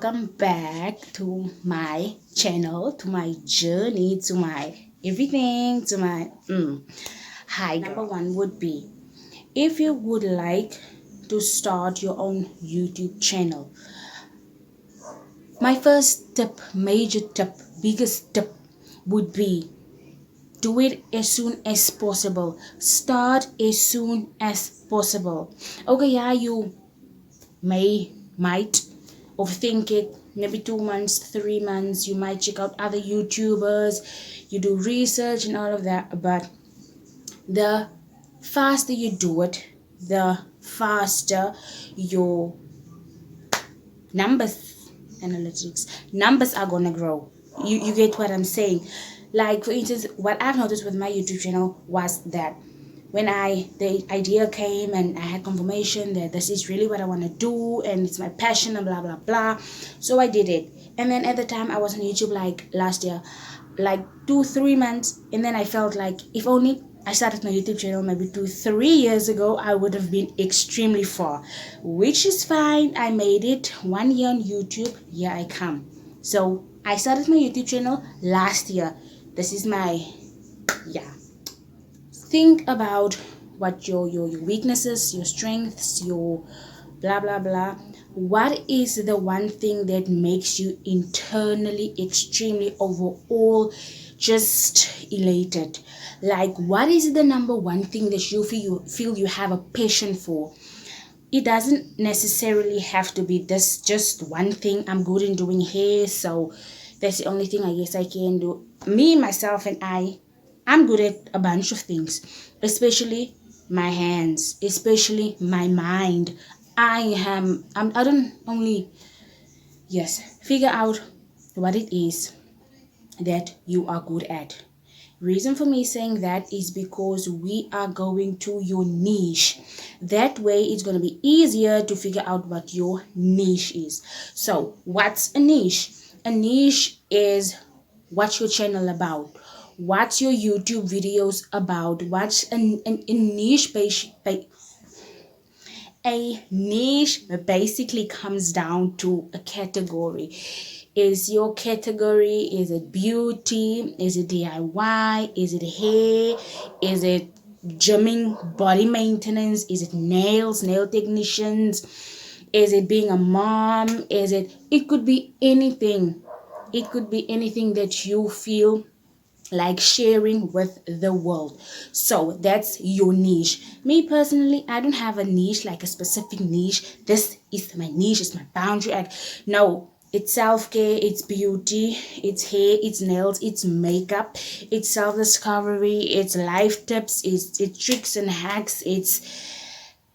welcome back to my channel, to my journey, to my everything, to my hi. Number one would be, if you would like to start your own YouTube channel, my first tip, major tip, biggest tip would be, do it as soon as possible. Start as soon as possible. Okay, yeah, you might overthink it. Maybe 2 months, 3 months, you might check out other YouTubers, you do research and all of that. But the faster you do it, the faster your numbers are gonna grow. You get what I'm saying? Like, for instance, what I've noticed with my YouTube channel was that when the idea came and I had confirmation that this is really what I want to do and it's my passion and blah blah blah, so I did it. And then at the time I was on YouTube like last year, like 2-3 months, and then I felt like if only I started my YouTube channel maybe 2-3 years ago, I would have been extremely far, which is fine. I made it 1 year on YouTube. Here I come. So I started my YouTube channel last year. This is my think about what your weaknesses, your strengths, your blah blah blah. What is the one thing that makes you internally extremely overall just elated? Like, what is the number one thing that you feel you have a passion for? It doesn't necessarily have to be this just one thing. I'm good in doing hair, so that's the only thing I guess I can do. Me, myself, and I'm good at a bunch of things, especially my hands, especially my mind. I don't only, figure out what it is that you are good at. Reason for me saying that is because we are going to your niche. That way it's going to be easier to figure out what your niche is. So what's a niche? A niche is what's your channel about, what's your YouTube videos about, what's a niche a niche basically comes down to a category. Is your category, is it beauty, is it DIY, is it hair, is it gymming, body maintenance, is it nail technicians, is it being a mom, it could be anything. It could be anything that you feel like sharing with the world. So that's your niche. Me personally, I don't have a niche, like a specific niche. This is my niche, it's my boundary. No, it's self-care, it's beauty, it's hair, it's nails, it's makeup, it's self-discovery, it's life tips, it's tricks and hacks, it's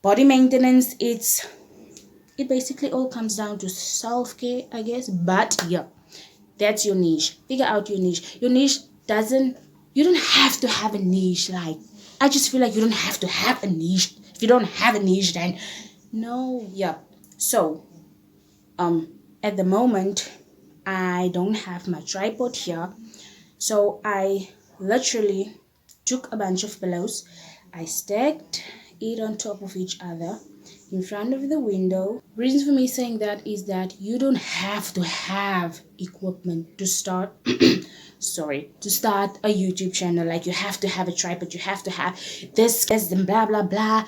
body maintenance. It basically all comes down to self-care, I guess. But yeah, that's your niche. Figure out your niche. Your niche you don't have to have a niche. Like, I just feel like you don't have to have a niche. If you don't have a niche, then no. So at the moment I don't have my tripod here, so I literally took a bunch of pillows, I stacked it on top of each other in front of the window. Reason for me saying that is that you don't have to have equipment to start to start a YouTube channel. Like, you have to have a tripod, you have to have this and blah blah blah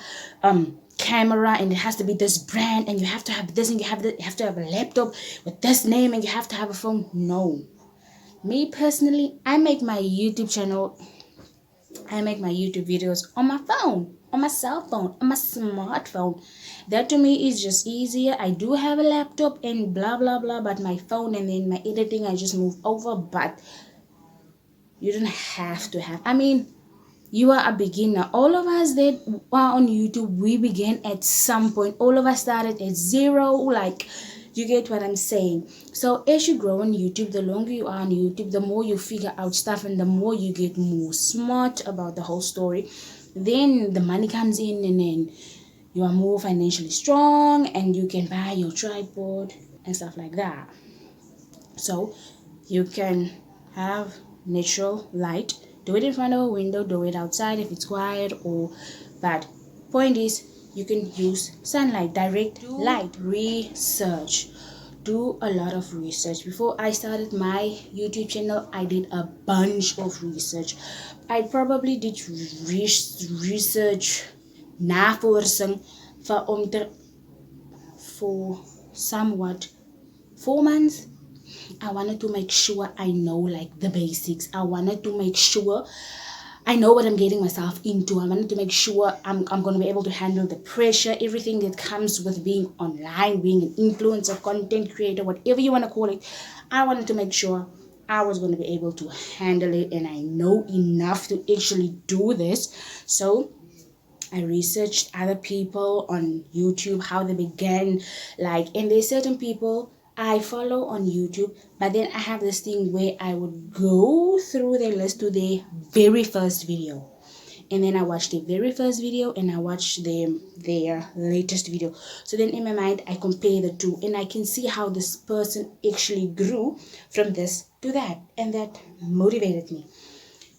camera, and it has to be this brand, and you have to have this, and you have to have a laptop with this name, and you have to have a phone. No. Me personally, I make my YouTube videos on my phone, on my cell phone, on my smartphone. That to me is just easier. I do have a laptop and blah blah blah, but my phone, and then my editing, I just move over. But you don't have to have. I mean, you are a beginner. All of us that are on YouTube, we began at some point. All of us started at zero. Like, you get what I'm saying? So as you grow on YouTube, the longer you are on YouTube, the more you figure out stuff, and the more you get more smart about the whole story. Then the money comes in, and then you are more financially strong, and you can buy your tripod and stuff like that. So you can have natural light. Do it in front of a window, do it outside if it's quiet, but point is, you can use sunlight, direct light. Research. do a lot of research. Before I started my YouTube channel, I did a bunch of research. I probably did research navorsing for somewhat 4 months. I wanted to make sure I know like the basics. I wanted to make sure I know what I'm getting myself into. I wanted to make sure I'm going to be able to handle the pressure, everything that comes with being online, being an influencer, content creator, whatever you want to call it. I wanted to make sure I was going to be able to handle it, and I know enough to actually do this. So I researched other people on YouTube, how they began, and there's certain people I follow on YouTube, but then I have this thing where I would go through their list to their very first video. And then I watched their very first video and I watched their latest video. So then in my mind, I compare the two and I can see how this person actually grew from this to that. And that motivated me.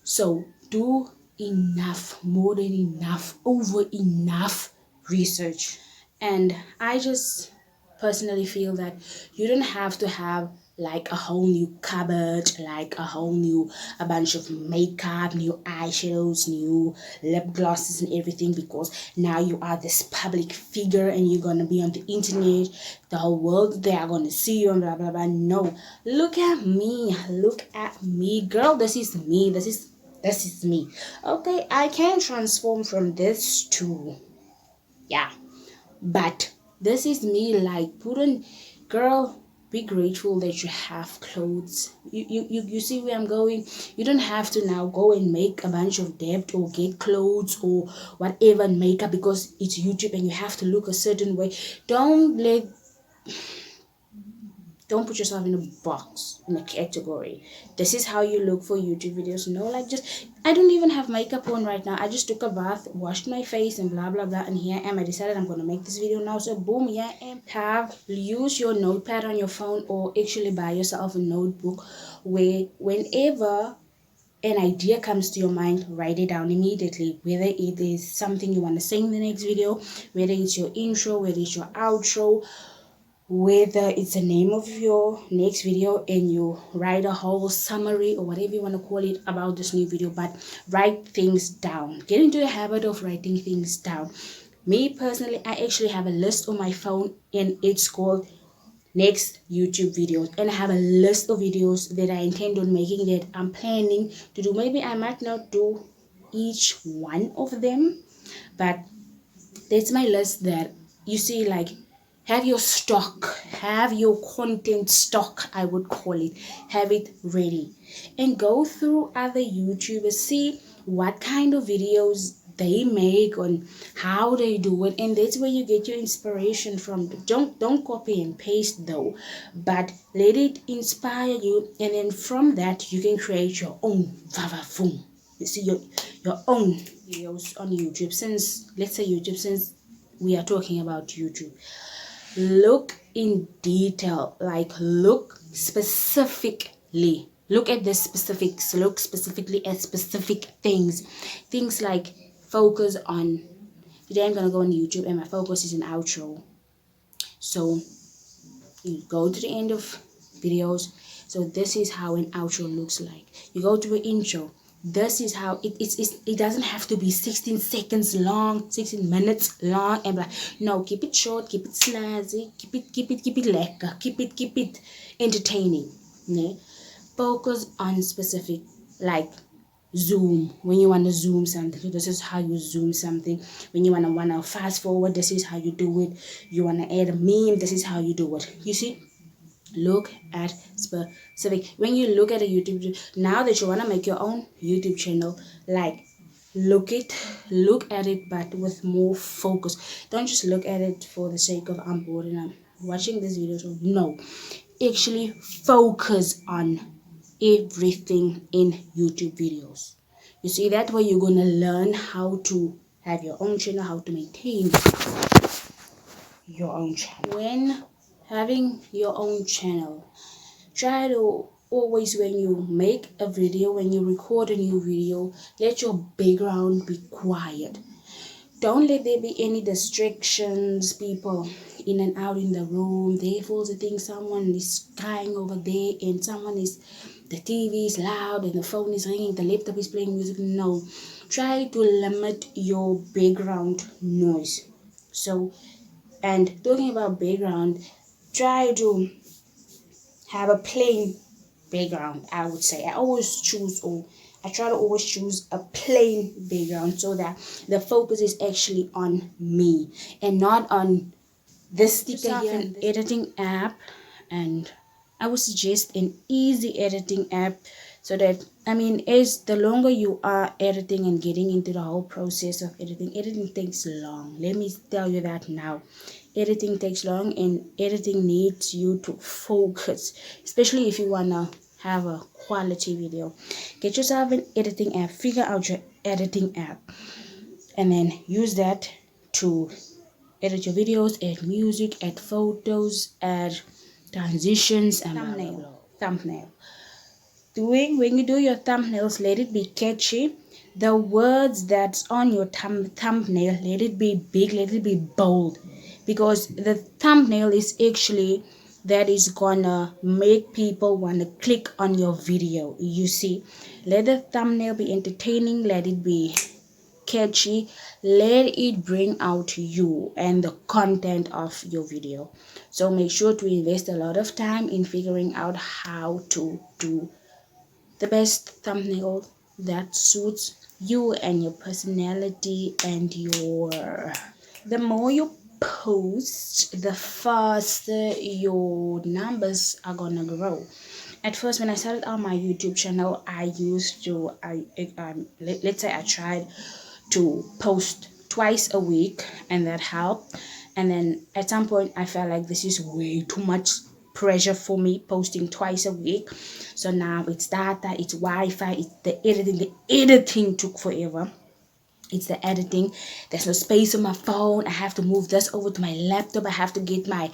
So do enough, more than enough, over enough research. And I just personally feel that you don't have to have like a whole new cupboard, like a bunch of makeup, new eyeshadows, new lip glosses and everything, because now you are this public figure and you're gonna be on the internet, the whole world, they are gonna see you and blah blah blah. No, look at me, girl. This is me. Okay, I can transform from this to, yeah, but this is me. Like, girl, be grateful that you have clothes. You see where I'm going. You don't have to now go and make a bunch of debt or get clothes or whatever and makeup because it's YouTube and you have to look a certain way. Don't put yourself in a box, in a category. This is how you look for YouTube videos. No, I don't even have makeup on right now. I just took a bath, washed my face and blah, blah, blah. And here I am. I decided I'm going to make this video now. So boom, here I am. Use your notepad on your phone or actually buy yourself a notebook where whenever an idea comes to your mind, write it down immediately. Whether it is something you want to say in the next video, whether it's your intro, whether it's your outro, whether it's the name of your next video, and you write a whole summary or whatever you want to call it about this new video, but write things down. Get into the habit of writing things down. Me personally, I actually have a list on my phone and it's called next YouTube videos, and I have a list of videos that I intend on making, that I'm planning to do. Maybe I might not do each one of them, but that's my list. That you see, have your stock, have your content stock, I would call it. Have it ready and go through other YouTubers, see what kind of videos they make, on how they do it, and that's where you get your inspiration from. Don't copy and paste though, but let it inspire you, and then from that you can create your own vavavoom. You see, your own videos on YouTube. Since we are talking about YouTube, look in detail, look specifically, look at the specifics, look specifically at specific things like focus on. Today I'm gonna go on YouTube and my focus is an outro, so you go to the end of videos. So this is how an outro looks like. You go to an intro. This is how it doesn't have to be 16 seconds long, 16 minutes long, and no, keep it short, keep it snazzy, keep it lekker, keep it entertaining. Yeah? Focus on specific, like zoom. When you want to zoom something, so this is how you zoom something. When you want to fast forward, this is how you do it. You want to add a meme, this is how you do it. You see, look at specific. When you look at a YouTube video, now that you want to make your own YouTube channel, look at it, but with more focus. Don't just look at it for the sake of I'm bored and I'm watching this video. So no, actually focus on everything in YouTube videos. You see, that way you're gonna learn how to have your own channel, how to maintain your own channel. When having your own channel, try to always, when you make a video, when you record a new video, let your background be quiet. Don't let there be any distractions, people. in and out in the room. Therefore, the thing someone is crying over there, and the TV is loud, and the phone is ringing, the laptop is playing music. No, try to limit your background noise. So, and talking about background, try to have a plain background. I would say I try to always choose a plain background so that the focus is actually on me and not on this sticker here. An editing app, and I would suggest an easy editing app, so that as the longer you are editing and getting into the whole process of editing takes long. Let me tell you that now. Editing takes long, and editing needs you to focus, especially if you wanna have a quality video. Get yourself an editing app, figure out your editing app, and then use that to edit your videos, add music, add photos, add transitions, and thumbnail. When you do your thumbnails, let it be catchy. The words that's on your thumbnail, let it be big, let it be bold, because the thumbnail is actually that is gonna make people want to click on your video. You see, let the thumbnail be entertaining, let it be catchy, let it bring out you and the content of your video. So make sure to invest a lot of time in figuring out how to do the best thumbnail that suits you and your personality and the more you post, the faster your numbers are gonna grow. At first, when I started on my YouTube channel, let's say I tried to post twice a week, and that helped. And then at some point I felt like this is way too much pressure for me, posting twice a week. So now it's data, it's Wi-Fi, it's the editing took forever. It's the editing. There's no space on my phone. I have to move this over to my laptop. I have to get my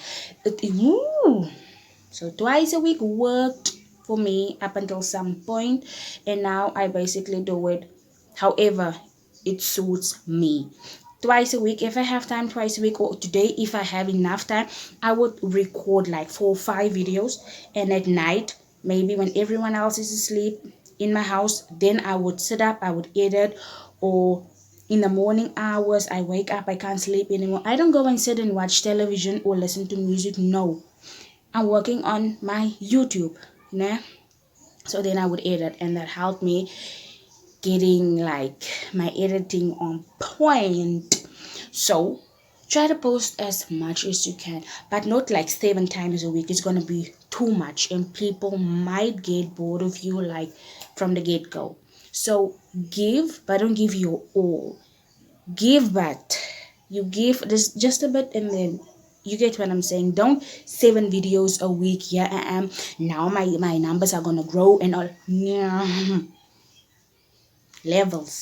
so twice a week worked for me up until some point, and now I basically do it however it suits me. Twice a week, if I have time, twice a week, or today if I have enough time, I would record like 4 or 5 videos, and at night, maybe when everyone else is asleep in my house, then I would sit up, I would edit. Or in the morning hours, I wake up, I can't sleep anymore, I don't go and sit and watch television or listen to music. No, I'm working on my YouTube, so then I would edit, and that helped me getting like my editing on point. So try to post as much as you can, but not like 7 times a week. It's gonna be too much, and people might get bored of you like from the get-go. So give, but don't give your all. Give, but you give this just a bit, and then you get what I'm saying. Don't 7 videos a week. Yeah, now my numbers are gonna grow and all. Yeah. Levels.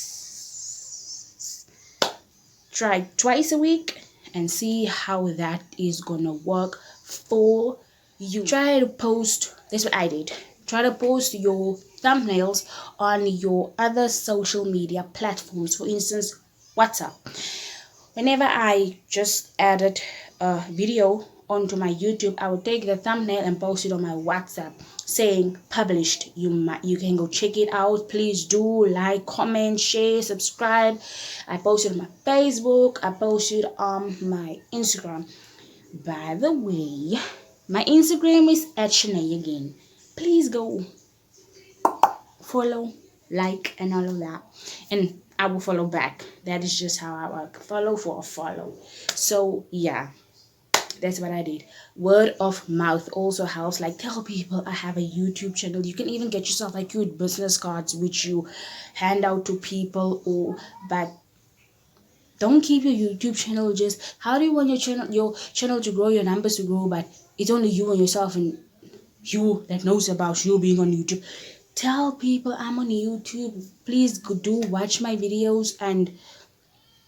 Try twice a week and see how that is gonna work for you. Try to post, that's what I did, try to post your thumbnails on your other social media platforms. For instance, WhatsApp. Whenever I just added a video onto my YouTube, I would take the thumbnail and post it on my WhatsApp saying published. You can go check it out. Please do like, comment, share, subscribe. I posted on my Facebook, I posted on my Instagram. By the way, my Instagram is at charneagain. Please go follow, like, and all of that, and I will follow back. That is just how I work. Follow for a follow. So yeah, that's what I did. Word of mouth also helps. Like, tell people I have a YouTube channel. You can even get yourself like cute business cards which you hand out to people. But don't keep your YouTube channel just, how do you want your channel to grow, your numbers to grow, but it's only you and yourself and you that knows about you being on YouTube. Tell people I'm on YouTube. Please do watch my videos, and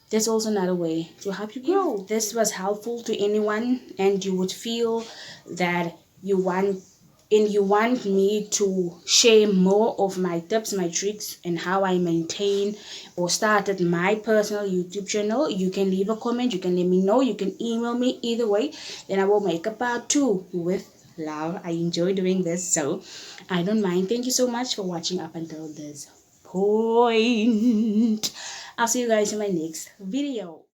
that's also another way to help you grow. If this was helpful to anyone and you would feel that you want and you want me to share more of my tips, my tricks, and how I maintain or started my personal YouTube channel, you can leave a comment, you can let me know, you can email me. Either way, then I will make a part 2 with love. I enjoy doing this, so I don't mind. Thank you so much for watching up until this point. I'll see you guys in my next video.